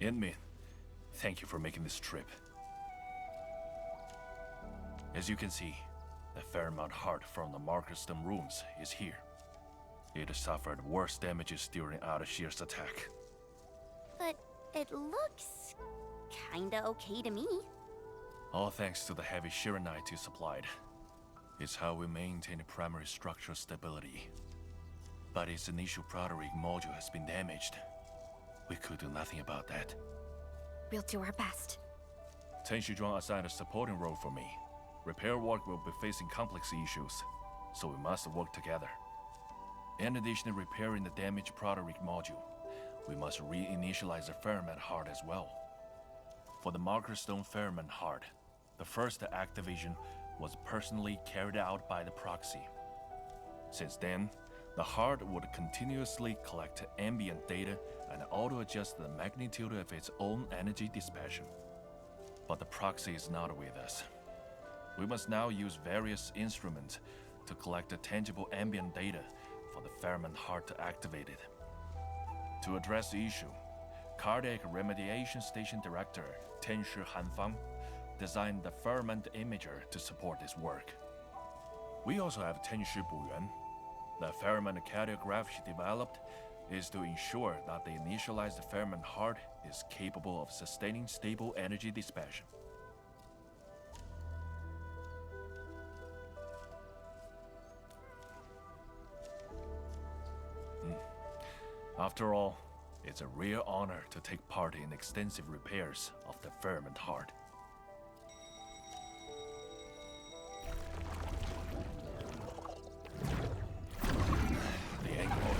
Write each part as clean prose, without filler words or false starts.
Inmin, thank you for making this trip. As you can see, the fair amount heart from the Markerstone ruins is here. It suffered worse damages during Ardashir's attack. But it looks kinda okay to me. All thanks to the heavy Shiranite you supplied. It's how we maintain primary structural stability. But its initial proto-rig module has been damaged. We could do nothing about that. We'll do our best. Ten Shizhuang assigned a supporting role for me. Repair work will be facing complex issues, so we must work together. In addition to repairing the damaged proto-rig module, we must reinitialize the Ferment Heart as well. For the Markerstone Ferment Heart, the first activation was personally carried out by the proxy. Since then, the heart would continuously collect ambient data and auto-adjust the magnitude of its own energy dispatch. But the proxy is not with us. We must now use various instruments to collect the tangible ambient data for the Ferment Heart to activate it. To address the issue, Cardiac Remediation Station Director Tenshi Hanfang designed the Ferment Imager to support this work. We also have Tenshi Buyuan. The Ferment cardiograph she developed is to ensure that the initialized Ferment Heart is capable of sustaining stable energy dispatch. After all, it's a rare honor to take part in extensive repairs of the Ferment Heart. The ankle.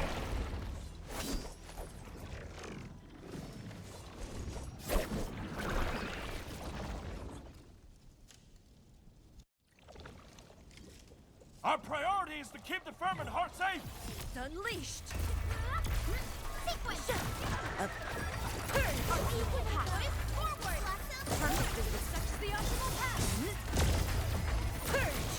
Our priority is to keep the Ferment Heart safe! It's unleashed! Sequence! Forward! Perfect is such the optimal path! Surge!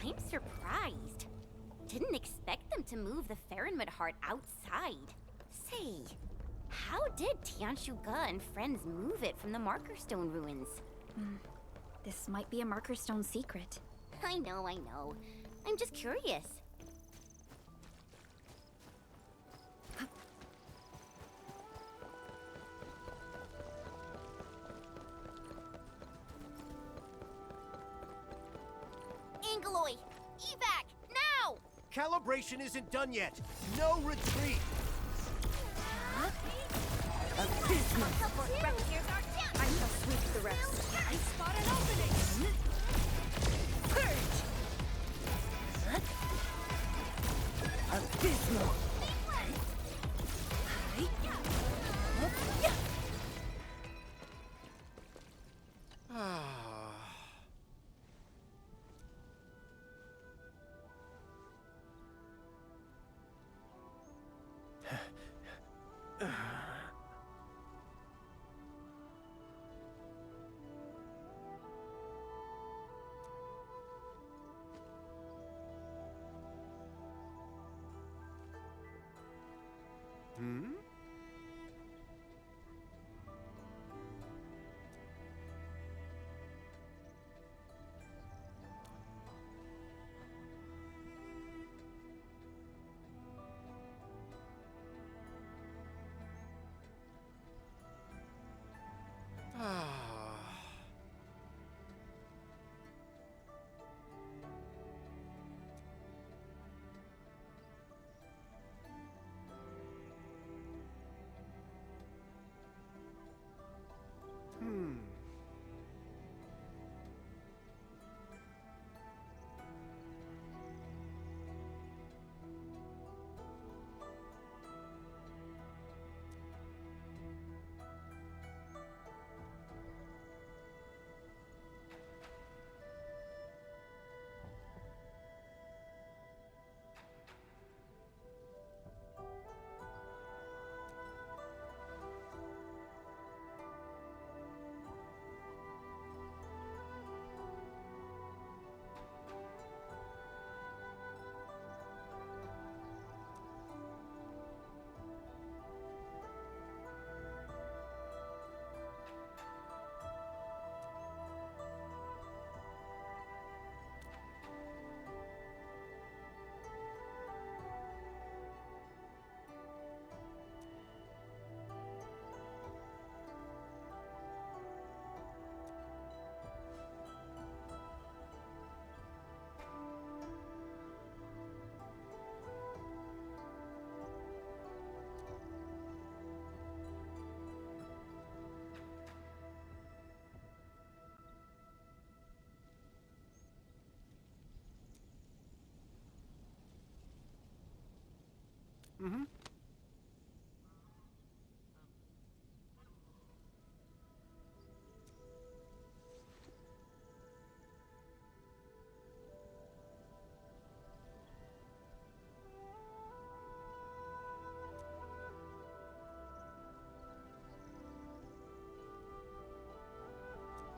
I'm surprised. Didn't expect them to move the Ferment Heart outside. Say, how did Tianshu Ge and friends move it from the Markerstone ruins? This might be a Markerstone secret. I know. I'm just curious. Angeloy! Evac! Now! Calibration isn't done yet. No retreat. Abysmal! I shall sweep the rest. I spot an opening! Purge! Abysmal!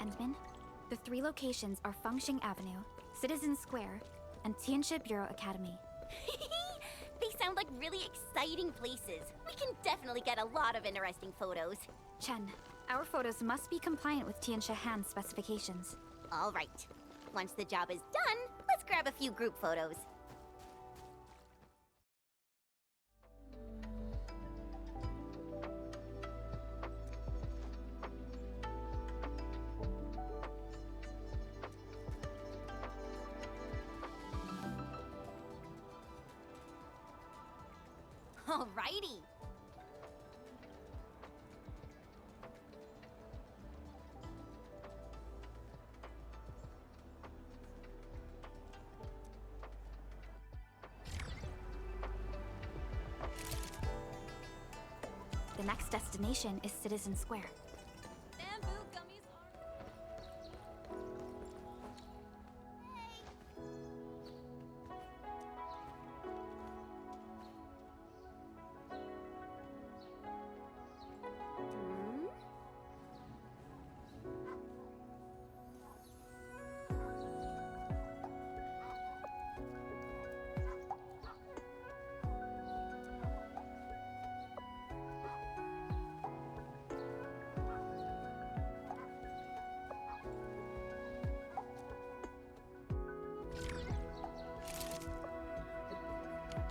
Endman, the 3 locations are Fengxing Avenue, Citizen Square, and Tianxia Bureau Academy. They sound like really exciting places. We can definitely get a lot of interesting photos. Chen, our photos must be compliant with Tianxia Han's specifications. All right. Once the job is done, let's grab a few group photos. Alrighty. The next destination is Citizen Square. Bamboo gummies are...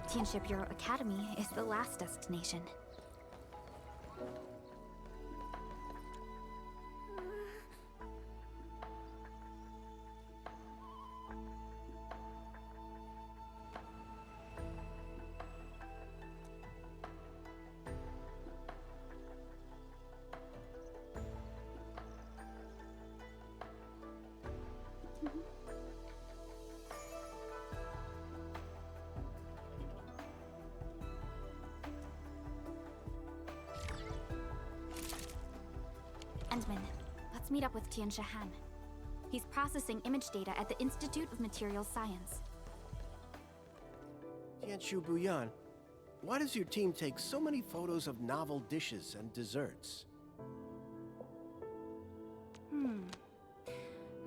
Tianxia Bureau Academy is the last destination. Endman, let's meet up with Tianxia Han. He's processing image data at the Institute of Materials Science. Tianshu Buyan, why does your team take so many photos of novel dishes and desserts?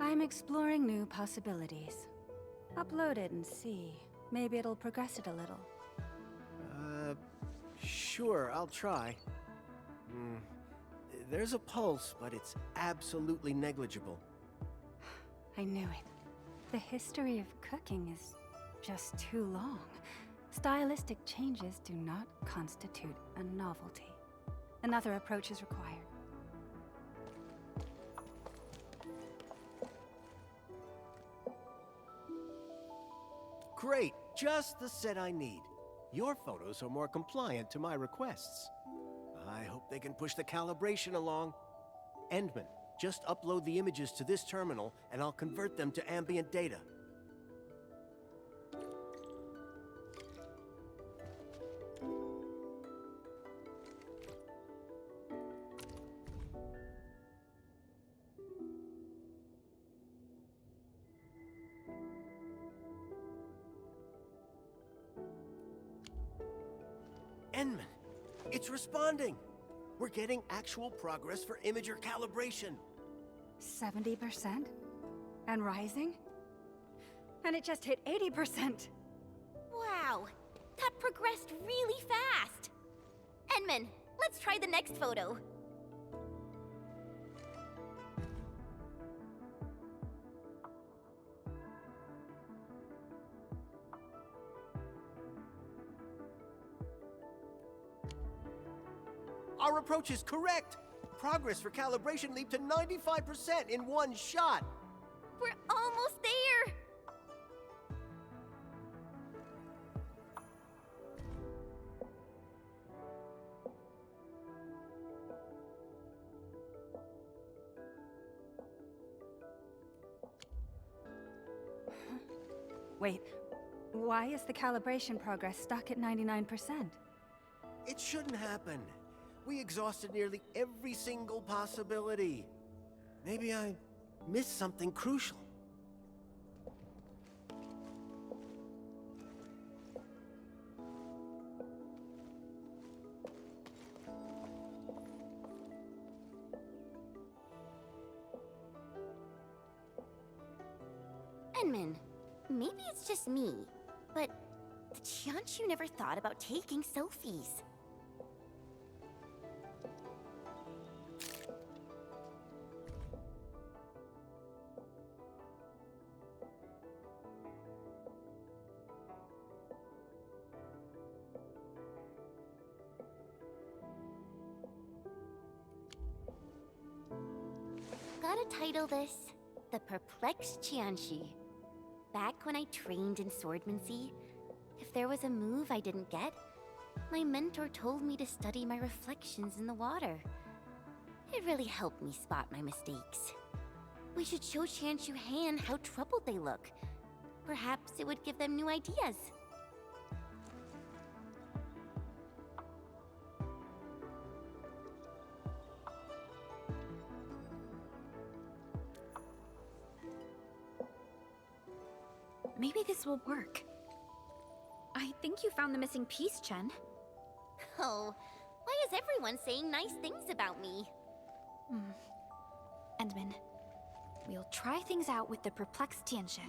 I'm exploring new possibilities. Upload it and see. Maybe it'll progress it a little. Sure, I'll try. There's a pulse, but it's absolutely negligible. I knew it. The history of cooking is just too long. Stylistic changes do not constitute a novelty. Another approach is required. Great, just the set I need. Your photos are more compliant to my requests. I hope they can push the calibration along. Endman, just upload the images to this terminal and I'll convert them to ambient data. Endman, it's responding! We're getting actual progress for imager calibration. 70%? And rising? And it just hit 80%! Wow, that progressed really fast. Endman, let's try the next photo. Our approach is correct! Progress for calibration leaped to 95% in one shot! We're almost there! Wait, why is the calibration progress stuck at 99%? It shouldn't happen. We exhausted nearly every single possibility. Maybe I missed something crucial. Enman, maybe it's just me, but the Qianshu never thought about taking selfies. Gotta title this The Perplexed Qianshi. Back when I trained in swordsmancy, if there was a move I didn't get, my mentor told me to study my reflections in the water. It really helped me spot my mistakes. We should show Qianshu Han how troubled they look. Perhaps it would give them new ideas. Maybe this will work. I think you found the missing piece, Chen. Oh, why is everyone saying nice things about me? Endman, we'll try things out with the perplexed Tianxia.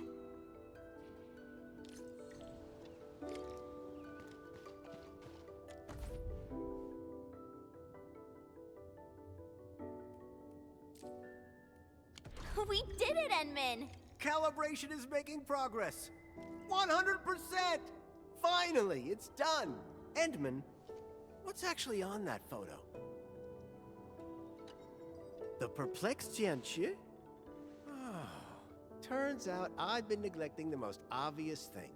We did it, Enman! Calibration is making progress. 100%! Finally, it's done. Endman, what's actually on that photo? The perplexed Jianxi? Oh, turns out I've been neglecting the most obvious thing.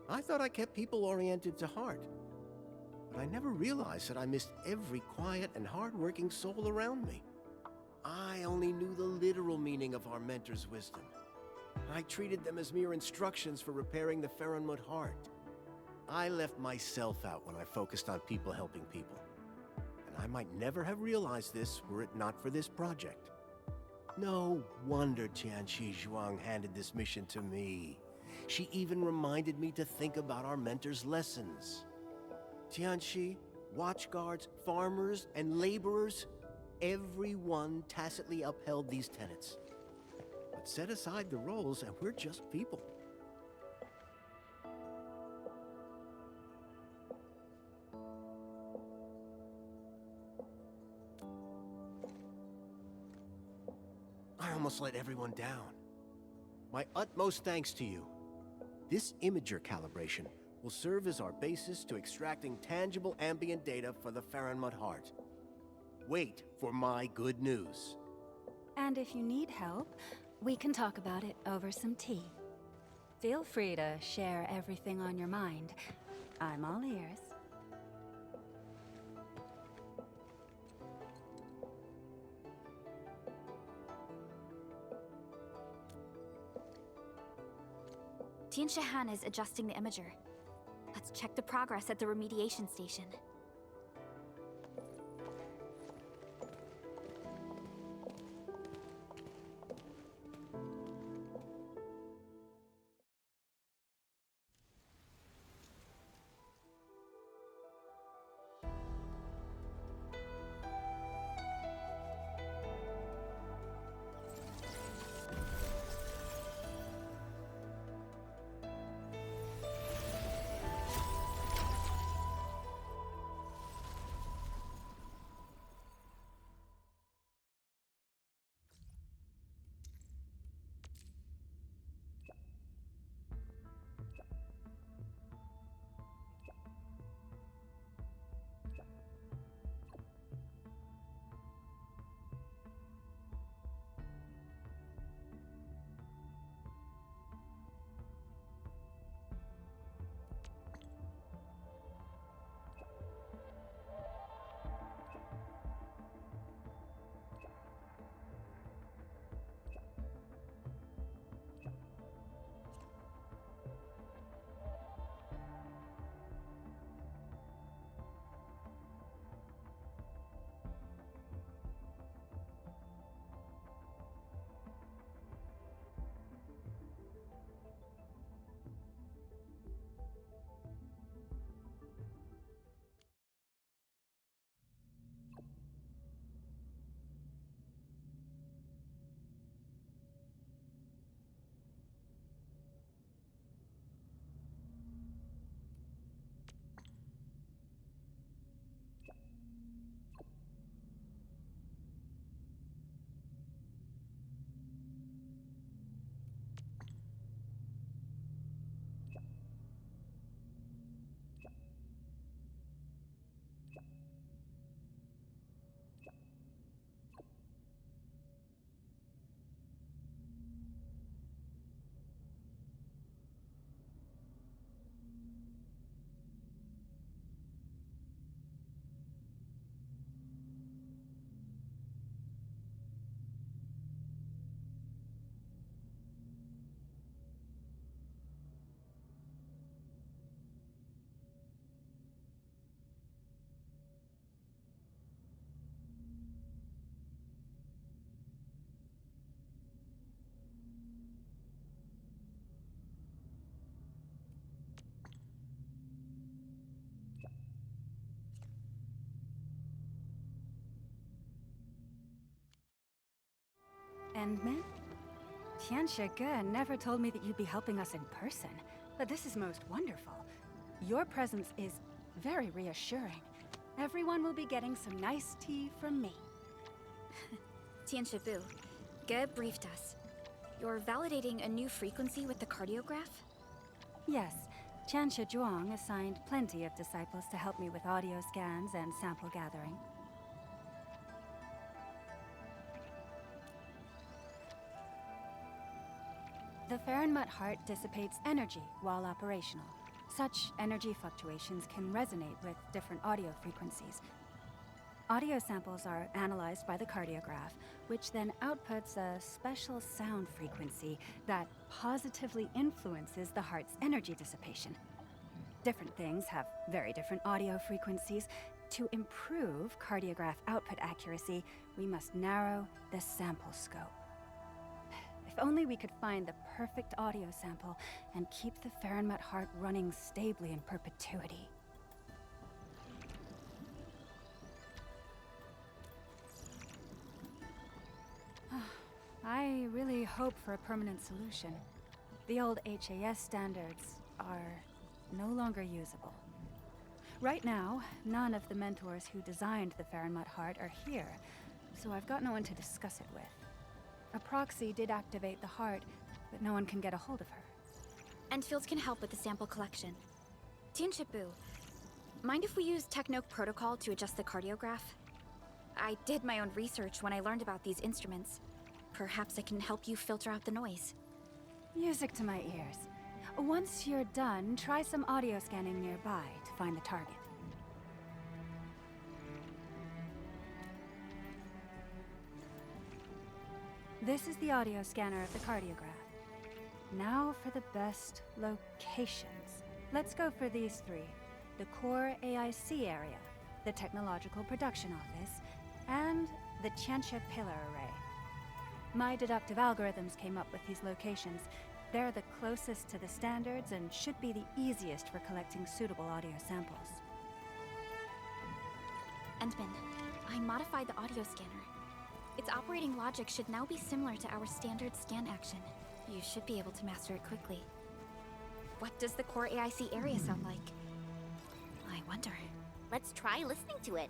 I thought I kept people oriented to heart. But I never realized that I missed every quiet and hard-working soul around me. I only knew the literal meaning of our mentor's wisdom. I treated them as mere instructions for repairing the Faronmut heart. I left myself out when I focused on people helping people. And I might never have realized this were it not for this project. No wonder Tianxi Zhuang handed this mission to me. She even reminded me to think about our mentor's lessons. Tianxi, watchguards, farmers, and laborers, everyone tacitly upheld these tenets. But set aside the roles and we're just people. I almost let everyone down. My utmost thanks to you. This imager calibration will serve as our basis to extracting tangible ambient data for the Faronmut heart. Wait for my good news. And if you need help, we can talk about it over some tea. Feel free to share everything on your mind. I'm all ears. Tianxia Han is adjusting the imager. Let's check the progress at the remediation station. Endman? Tianxia Ge never told me that you'd be helping us in person, but this is most wonderful. Your presence is very reassuring. Everyone will be getting some nice tea from me. Tianxia Bu, Ge briefed us. You're validating a new frequency with the cardiograph? Yes, Tianxia Zhuang assigned plenty of disciples to help me with audio scans and sample gathering. The Farenmut heart dissipates energy while operational. Such energy fluctuations can resonate with different audio frequencies. Audio samples are analyzed by the cardiograph, which then outputs a special sound frequency that positively influences the heart's energy dissipation. Different things have very different audio frequencies. To improve cardiograph output accuracy, we must narrow the sample scope. If only we could find the perfect audio sample and keep the Farenmut heart running stably in perpetuity. I really hope for a permanent solution. The old HAS standards are no longer usable. Right now, none of the mentors who designed the Farenmut heart are here, so I've got no one to discuss it with. A proxy did activate the heart, but no one can get a hold of her. Endfield can help with the sample collection. Tianxia Bu, mind if we use Technoke protocol to adjust the cardiograph? I did my own research when I learned about these instruments. Perhaps I can help you filter out the noise. Music to my ears. Once you're done, try some audio scanning nearby to find the target. This is the audio scanner of the cardiograph. Now for the best locations. Let's go for these three. The core AIC area, the Technological Production Office, and the Tianxia Pillar Array. My deductive algorithms came up with these locations. They're the closest to the standards and should be the easiest for collecting suitable audio samples. Endman, I modified the audio scanner. Its operating logic should now be similar to our standard scan action. You should be able to master it quickly. What does the core AIC area sound like? I wonder. Let's try listening to it.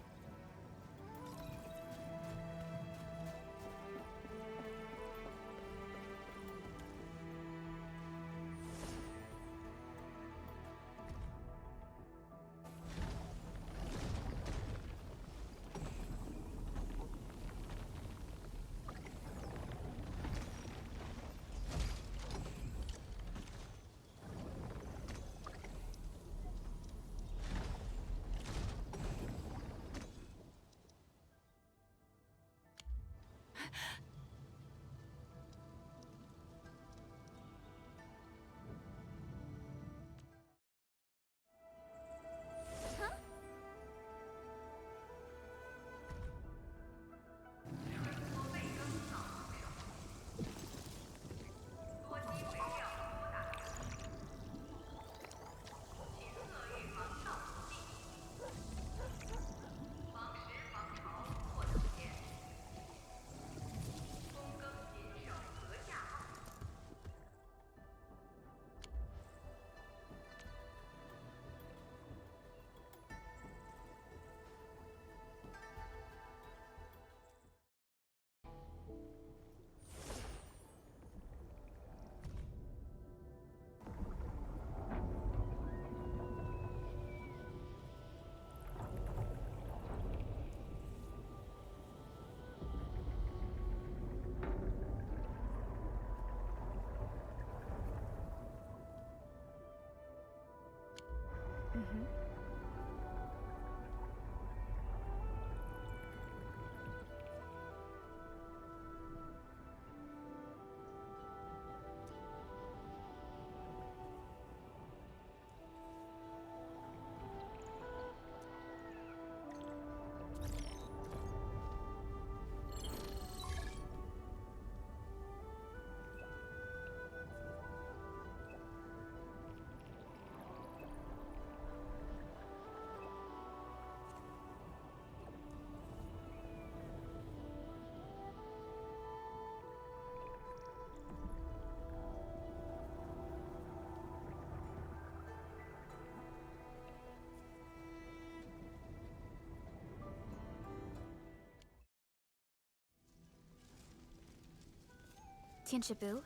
Tianshibu,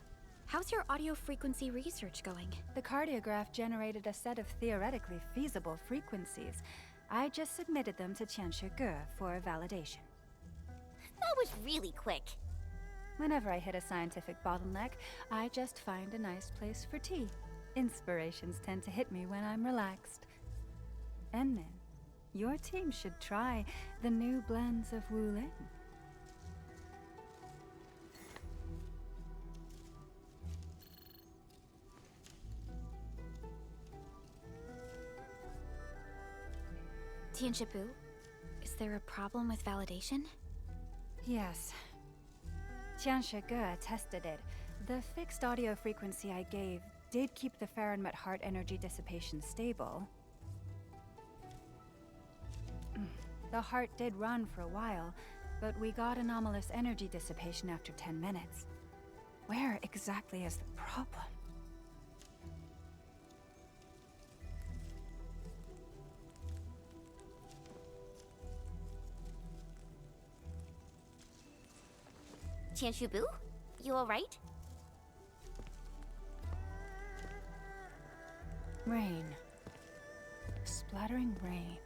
how's your audio frequency research going? The cardiograph generated a set of theoretically feasible frequencies. I just submitted them to Tianshi for validation. That was really quick. Whenever I hit a scientific bottleneck, I just find a nice place for tea. Inspirations tend to hit me when I'm relaxed. Enmin, your team should try the new blends of Wuling. Tianshibu, is there a problem with validation? Yes. Tianshi tested it. The fixed audio frequency I gave did keep the Fahrenheit heart energy dissipation stable. The heart did run for a while, but we got anomalous energy dissipation after 10 minutes. Where exactly is the problem? Tianshibu, you alright? Rain. Splattering rain.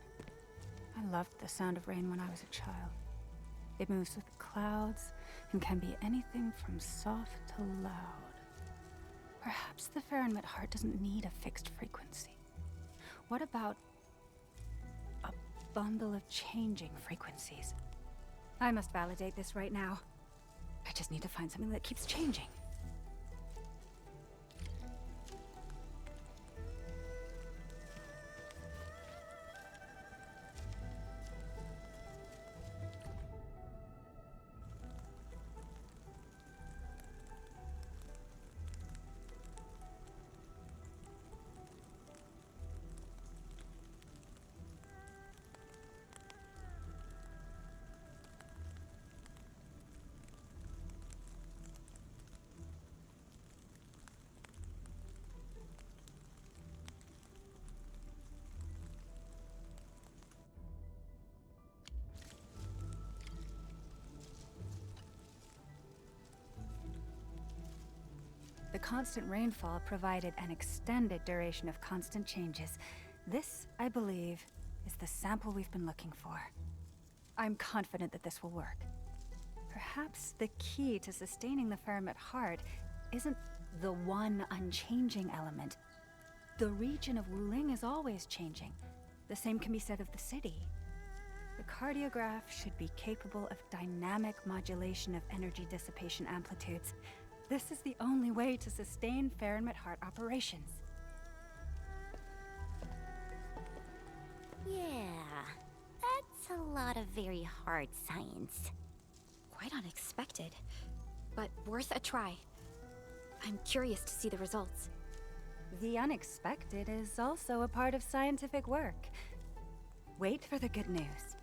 I loved the sound of rain when I was a child. It moves with the clouds and can be anything from soft to loud. Perhaps the Fahrenheit heart doesn't need a fixed frequency. What about a bundle of changing frequencies? I must validate this right now. I just need to find something that keeps changing. The constant rainfall provided an extended duration of constant changes. This, I believe, is the sample we've been looking for. I'm confident that this will work. Perhaps the key to sustaining the Fahrenheit heart isn't the one unchanging element. The region of Wuling is always changing. The same can be said of the city. The cardiograph should be capable of dynamic modulation of energy dissipation amplitudes. This is the only way to sustain Fahrenheit heart operations. Yeah, that's a lot of very hard science. Quite unexpected, but worth a try. I'm curious to see the results. The unexpected is also a part of scientific work. Wait for the good news.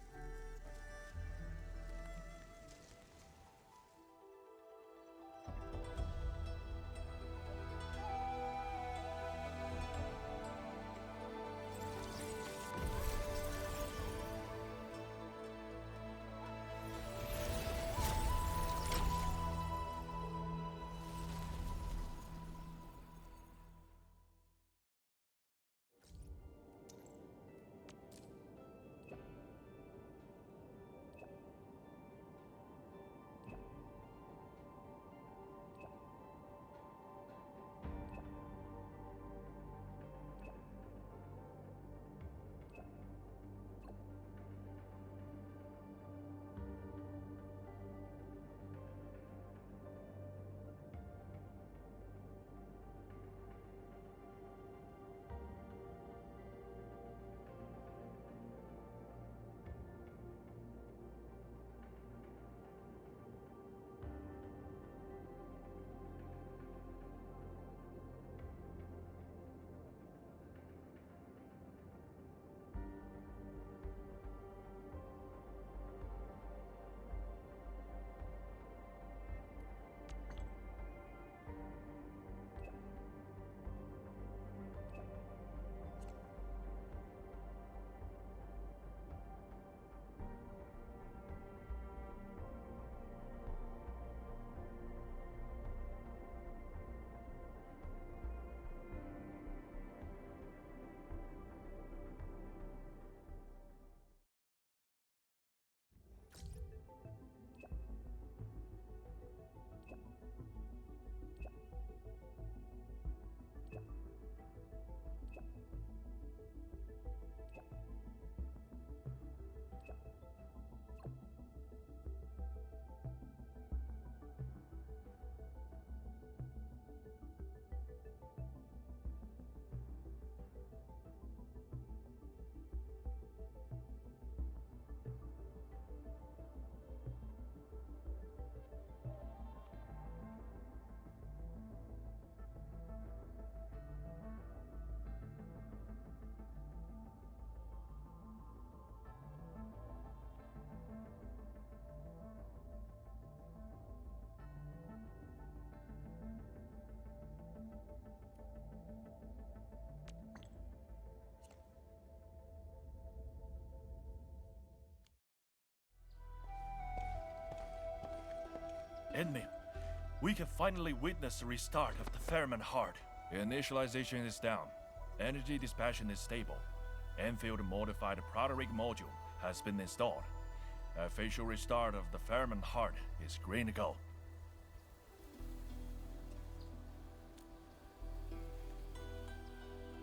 Enemy, we can finally witness the restart of the Ferryman Heart. Initialization is down. Energy dispatching is stable. Enfield modified proto-rig module has been installed. Official restart of the Ferryman Heart is green to go.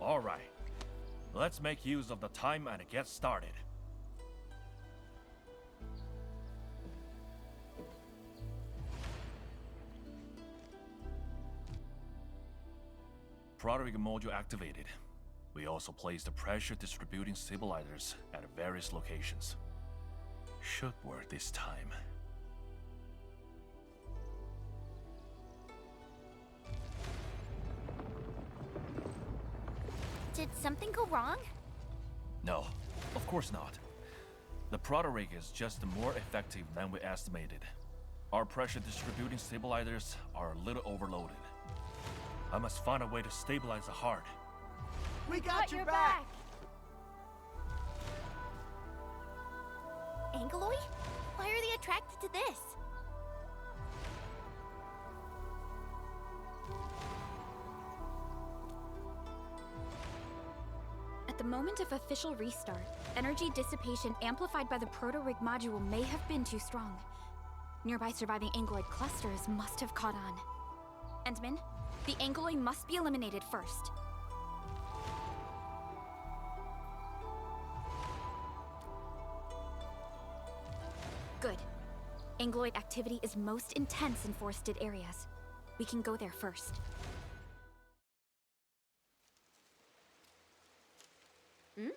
Alright, let's make use of the time and get started. Proto-rig module activated. We also placed the pressure distributing stabilizers at various locations. Should work this time. Did something go wrong? No, of course not. The proto-rig is just more effective than we estimated. Our pressure distributing stabilizers are a little overloaded. I must find a way to stabilize the heart. We got your back! Angeloid? Why are they attracted to this? At the moment of official restart, energy dissipation amplified by the proto-rig module may have been too strong. Nearby surviving Angeloid clusters must have caught on. Endman, the Angeloid must be eliminated first. Good. Angeloid activity is most intense in forested areas. We can go there first. Hmm?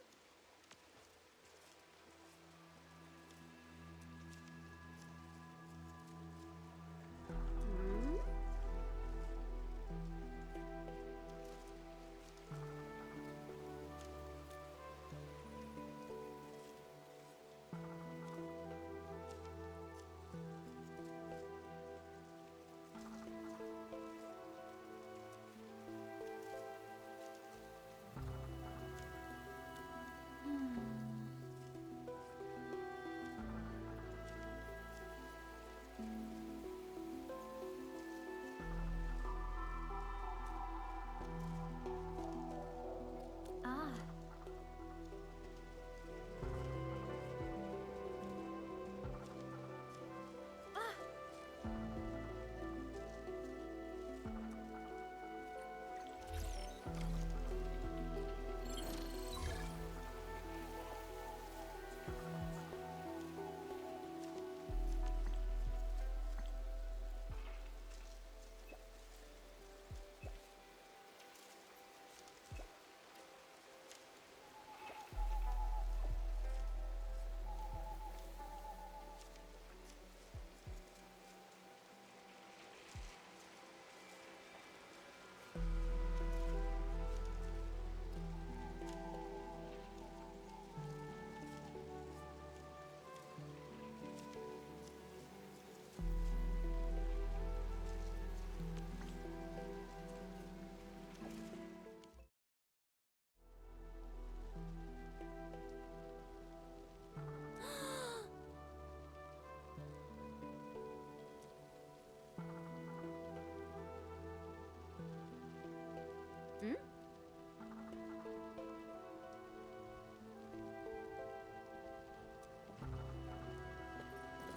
Hmm?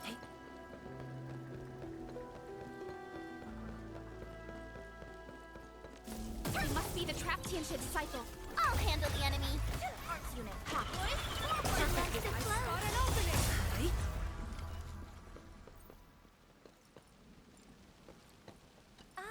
Hey. It must be the trapped Tianxia disciple. I'll handle the enemy. Arts unit. Ha. Perfect. Ah.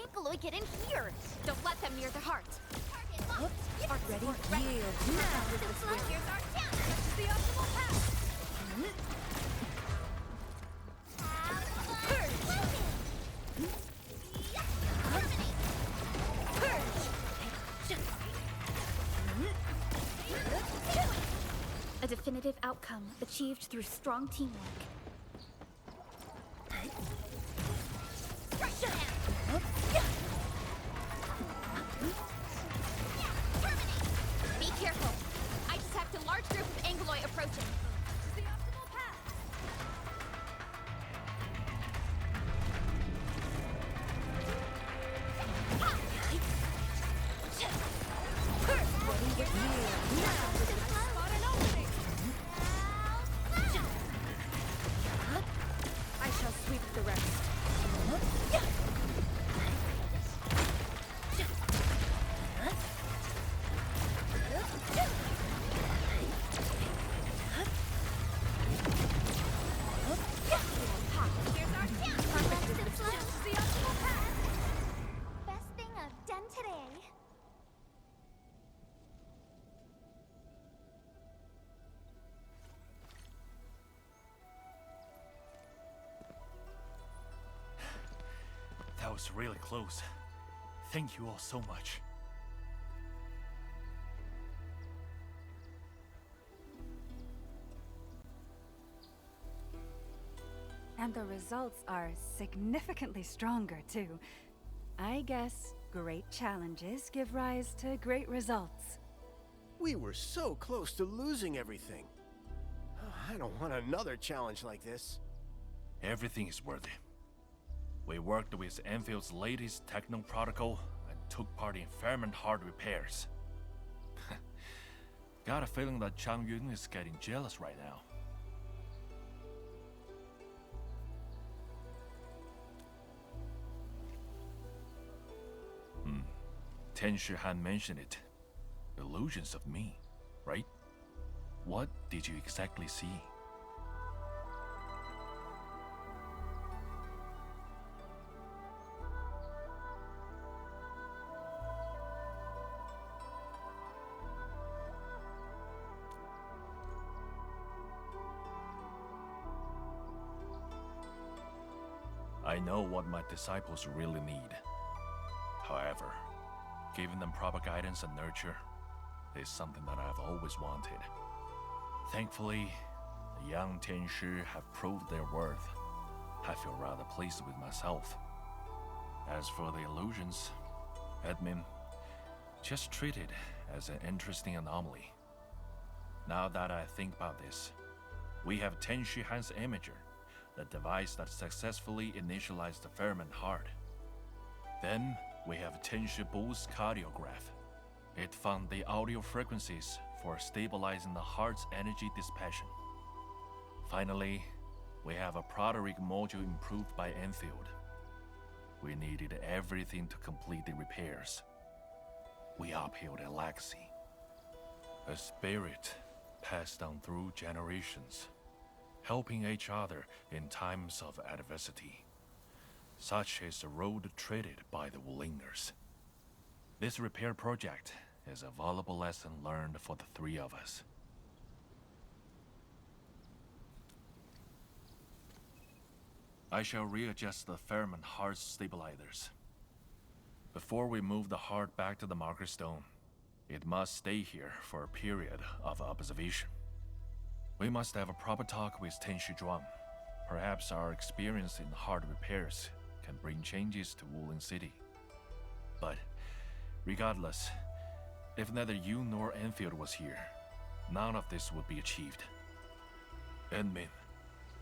Ankyloid get in here? Don't let them near the heart. Target locked. Ready? Yield. Now. Here's our chance. This is the optimal path. A definitive outcome achieved through strong teamwork. Be careful. I detect a large group of Ankyloid approaching. The optimal path. I shall sweep the rest. Here's our chance. This is the optimal path. Best thing I've done today. That was really close. Thank you all so much. And the results are significantly stronger, too. I guess great challenges give rise to great results. We were so close to losing everything. I don't want another challenge like this. Everything is worth it. We worked with Enfield's latest techno protocol and took part in ferment hard repairs. Got a feeling that Chang Yun is getting jealous right now. Ten Han mentioned it. Illusions of me, right? What did you exactly see? I know what my disciples really need. However, giving them proper guidance and nurture is something that I've always wanted. Thankfully, the young Tianshi have proved their worth. I feel rather pleased with myself. As for the illusions, admin, just treat it as an interesting anomaly. Now that I think about this, we have Tianshi Han's imager, the device that successfully initialized the ferment heart. Then we have Tianshi Bu's cardiograph. It found the audio frequencies for stabilizing the heart's energy dispassion. Finally, we have a proto-rig module improved by Enfield. We needed everything to complete the repairs. We upheld a legacy. A spirit passed down through generations, helping each other in times of adversity. Such is the road treaded by the Wulingers. This repair project is a valuable lesson learned for the three of us. I shall readjust the ferment heart stabilizers. Before we move the heart back to the marker stone, it must stay here for a period of observation. We must have a proper talk with Tianshi Zhuang. Perhaps our experience in heart repairs can bring changes to Wuling City. But regardless, if neither you nor Enfield was here, none of this would be achieved. Enmin,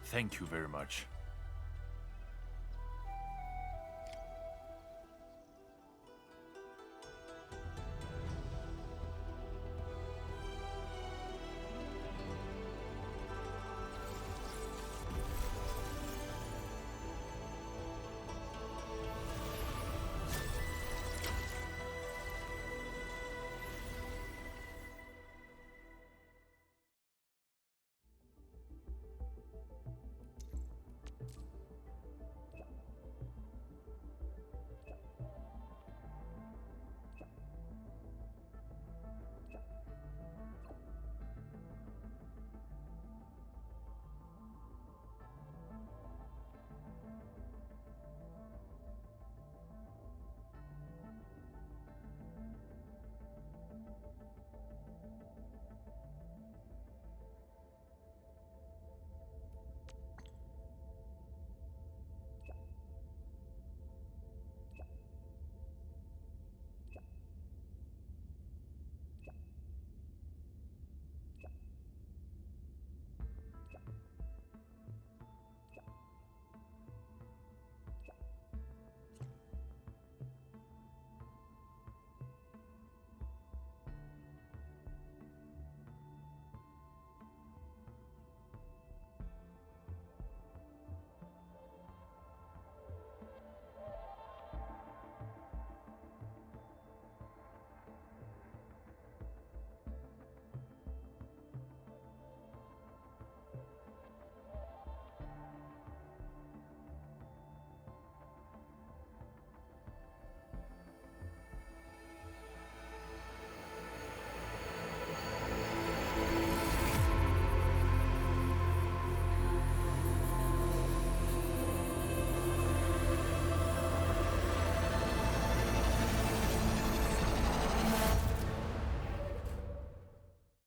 thank you very much.